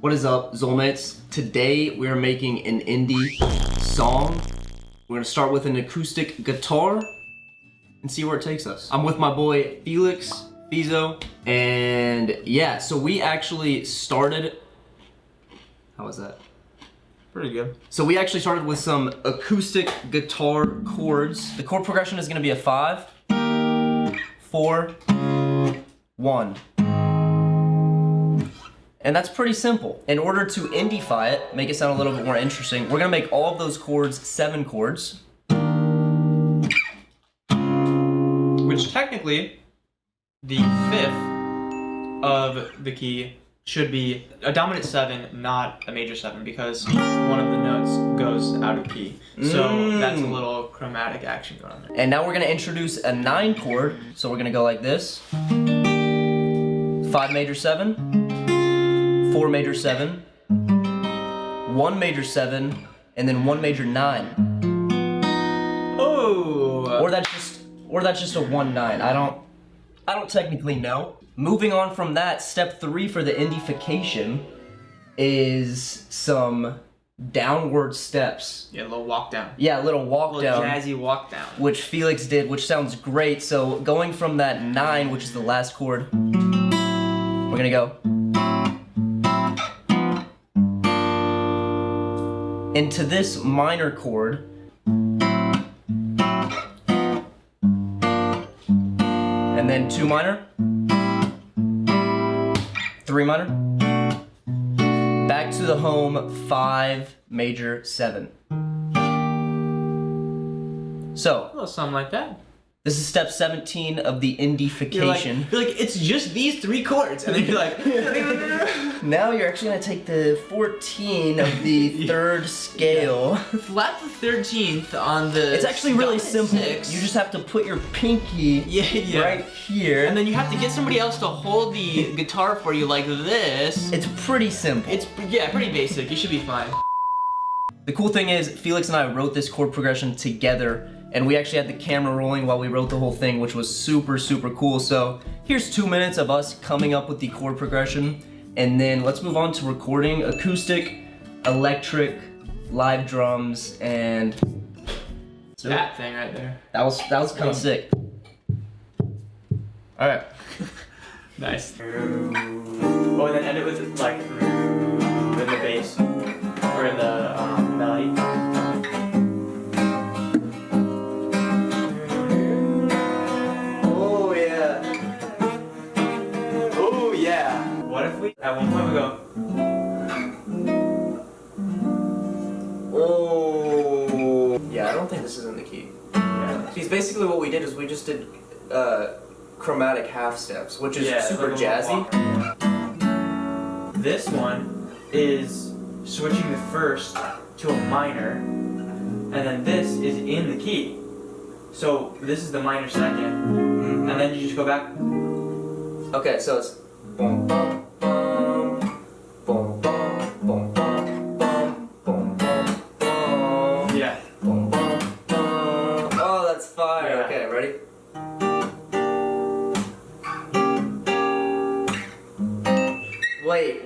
What is up, xolemates? Today we're making an indie song. We're gonna start with an acoustic guitar and see where it takes us. I'm with my boy Felix, Feezo, and yeah, so we actually started, how was that? Pretty good. So we actually started with some acoustic guitar chords. The chord progression is gonna be a 5, 4, 1. And that's pretty simple. In order to indie-fy it, make it sound a little bit more interesting, we're gonna make all of those chords 7 chords. Which technically, the 5th of the key should be a dominant 7, not a major 7, because one of the notes goes out of key. So that's a little chromatic action going on there. And now we're gonna introduce a 9 chord. So we're gonna go like this. 5 major 7. 4 major 7, 1 major 7, and then 1 major 9. Oh! Or that's just a 1-9. I don't technically know. Moving on from that, step 3 for the indification is some downward steps. Yeah, a little walk down. Yeah, a little walk down. Jazzy walk down. Which Felix did, which sounds great. So going from that 9, which is the last chord, we're gonna go into this minor chord, and then 2 minor, 3 minor, back to the home 5 major 7. So, A little something like that. this is step 17 of the indification. You're like, it's just these 3 chords, and then you're like, Now you're actually gonna take the 14 of the 3rd scale. flat the 13th on the. It's actually really dominant simple. 6. You just have to put your pinky right here. And then you have to get somebody else to hold the guitar for you like this. It's pretty simple. It's pretty basic. You should be fine. The cool thing is, Felix and I wrote this chord progression together, and we actually had the camera rolling while we wrote the whole thing, which was super, super cool. So here's 2 minutes of us coming up with the chord progression, and then let's move on to recording acoustic, electric, live drums, and That thing right there. that was kind of sick. All right. Nice. Oh, and then end it with like in the bass or in the melody. Oh yeah. Oh yeah. What if we at one point we go? Oh. Yeah, I don't think this is in the key. Yeah. Because basically what we did is we just did chromatic half steps, which is super like jazzy. This one is switching the first to a minor, and then this is in the key. So this is the minor second, and then you just go back. Okay, so it's boom, boom, boom, boom, boom, boom, boom, boom, boom, boom, Yeah. boom, boom, boom. Oh, that's fire. Yeah. Okay, ready? Wait.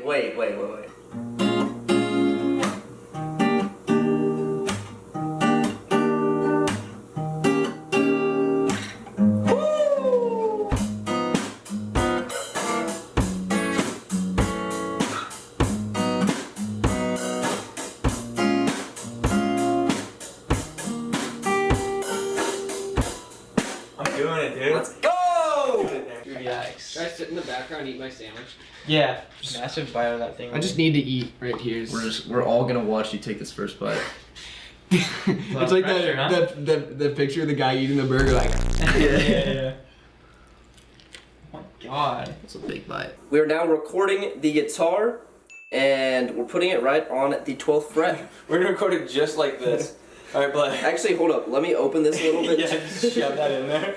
I'm doing it, dude. Let's go! Relax. Should I sit in the background and eat my sandwich? Yeah. Massive bite of that thing. I just need to eat right here. We're all gonna watch you take this first bite. It's like pressure, huh? the picture of the guy eating the burger like. yeah. Oh my god. That's a big bite. We are now recording the guitar, and we're putting it right on the 12th fret. We're gonna record it just like this. Alright, play. Actually, hold up. Let me open this a little bit. Yeah, just shove that in there.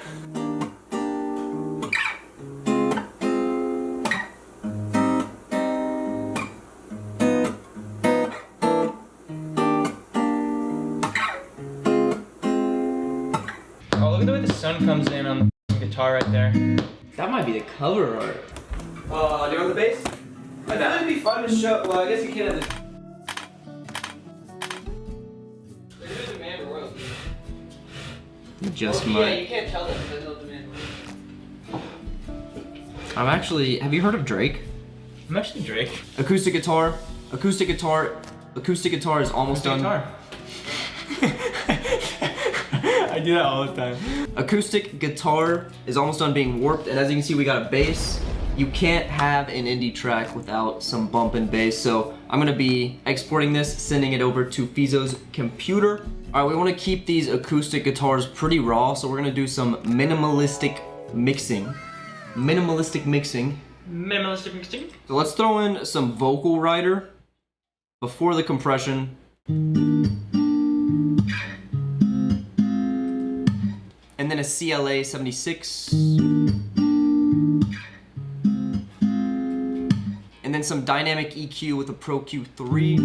Oh, look at the way the sun comes in on the guitar right there. That might be the cover art. Do you want the bass? I thought it'd be fun to show. Well, I guess you can't have the. There's a demand royalty. Just Yeah, might. you can't tell them. There's no demand royalty. I'm actually. Have you heard of Drake? I'm actually Drake. Acoustic guitar. Acoustic guitar. Acoustic guitar is almost done. Guitar. I do that all the time. Acoustic guitar is almost done being warped, and as you can see, we got a bass. You can't have an indie track without some bump and bass, so I'm gonna be exporting this, sending it over to Feezo's computer. All right, we wanna keep these acoustic guitars pretty raw, so we're gonna do some minimalistic mixing. Minimalistic mixing. Minimalistic mixing. So let's throw in some vocal rider before the compression. And then a CLA 76. And then some dynamic EQ with a Pro Q3.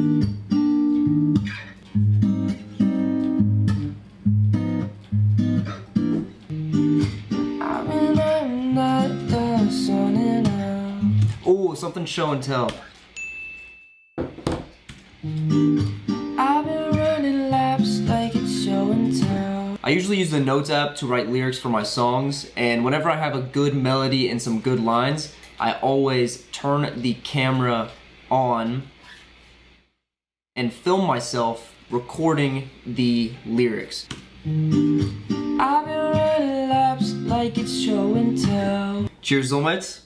Oh, something show and tell. I usually use the Notes app to write lyrics for my songs, and whenever I have a good melody and some good lines, I always turn the camera on and film myself recording the lyrics. I've been running laps like it's show and tell. Cheers, Zolmates.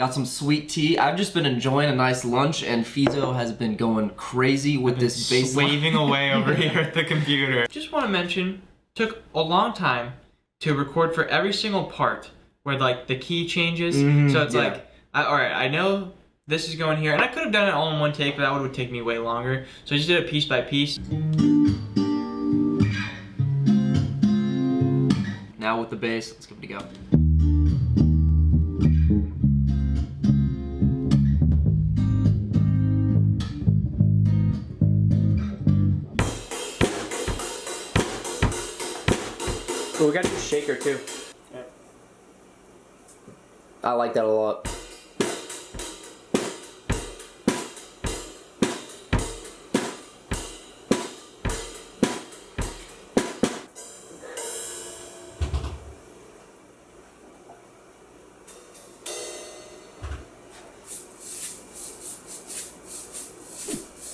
Got some sweet tea. I've just been enjoying a nice lunch, and Feezo has been going crazy with this bass line. Waving away over here at the computer. Just want to mention, took a long time to record for every single part where like the key changes. So it's yeah. like, all right, I know this is going here, and I could have done it all in one take, but that would take me way longer. So I just did it piece by piece. Now with the bass, let's give it a go. Oh, we got to do shaker too. I like that a lot.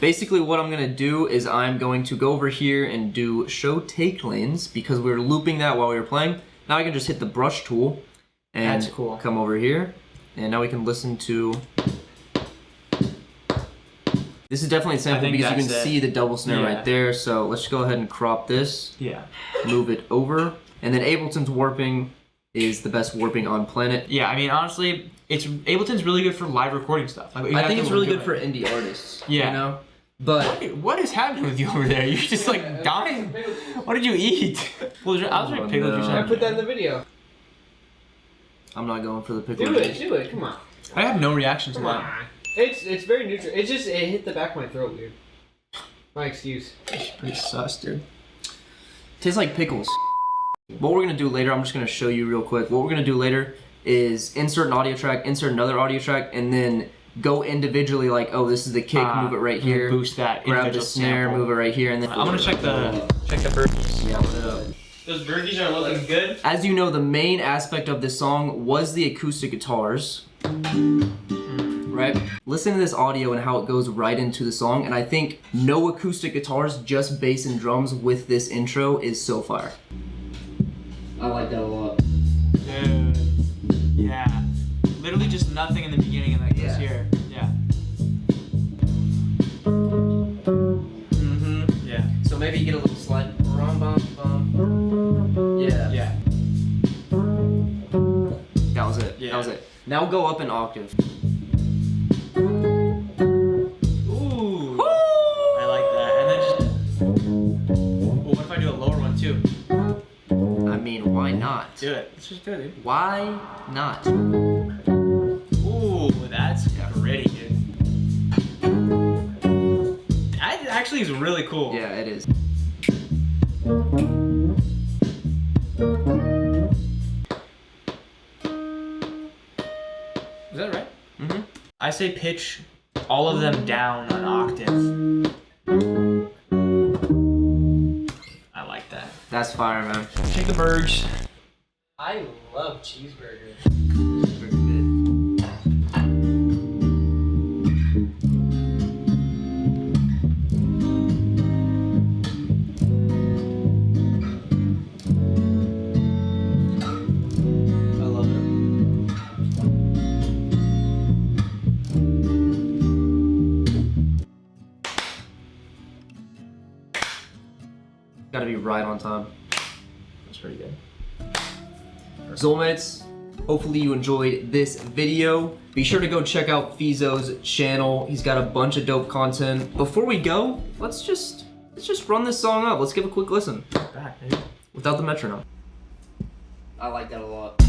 Basically what I'm gonna do is I'm going to go over here and do show take lanes because we were looping that while we were playing. Now I can just hit the brush tool and That's cool. come over here, and now we can listen to. This is definitely a sample think because you can that's it. see the double snare Yeah. right there. So let's go ahead and crop this, Yeah. move it over, and then Ableton's warping is the best warping on planet. Yeah, I mean, honestly, Ableton's really good for live recording stuff. Like, I think it's really good doing. for indie artists. Yeah. You know? But What is happening with you over there? You're just like dying. What did you eat? Well, I was like pickles or no. I something. put that in the video. I'm not going for the pickle. Do it, come on. I have no reaction to Come that. on. It's very neutral. It's just, it hit the back of my throat weird. My excuse. Pretty sus, dude. Tastes like pickles. What we're gonna do later, I'm just gonna show you real quick. What we're gonna do later is insert an audio track, insert another audio track, and then go individually like, oh, this is the kick, move it right here. Boost that. Grab the individual snare, sample. move it right here, and then I'm gonna check the burpees. Yeah, what up? Those burpees are looking good. As you know, the main aspect of this song was the acoustic guitars. Right? Listen to this audio and how it goes right into the song, and I think no acoustic guitars, just bass and drums with this intro is so fire. I like that a lot. Dude. Yeah. Literally just nothing in the beginning and like this here. Yeah. Yeah. So maybe you get a little slide. Yeah. Yeah. That was it. Yeah. That was it. Now go up an octave. Ooh. I like that. And then just. Well, what if I do a lower one too? I mean, why not? Do it. Let's just do it, dude. Why not? Ooh, that's pretty, dude. That actually is really cool. Yeah, it is. Is that right? Mm-hmm. I I say pitch all of them down an octave. I like that. That's fire, man. Shake the burgers. I love cheeseburger. I love it. Gotta be right on time. That's pretty good. Xolemates, hopefully you enjoyed this video. Be sure to go check out Feezo's channel. He's got a bunch of dope content. Before we go, let's just run this song up. Let's give a quick listen. Back, dude. Without the metronome. I like that a lot.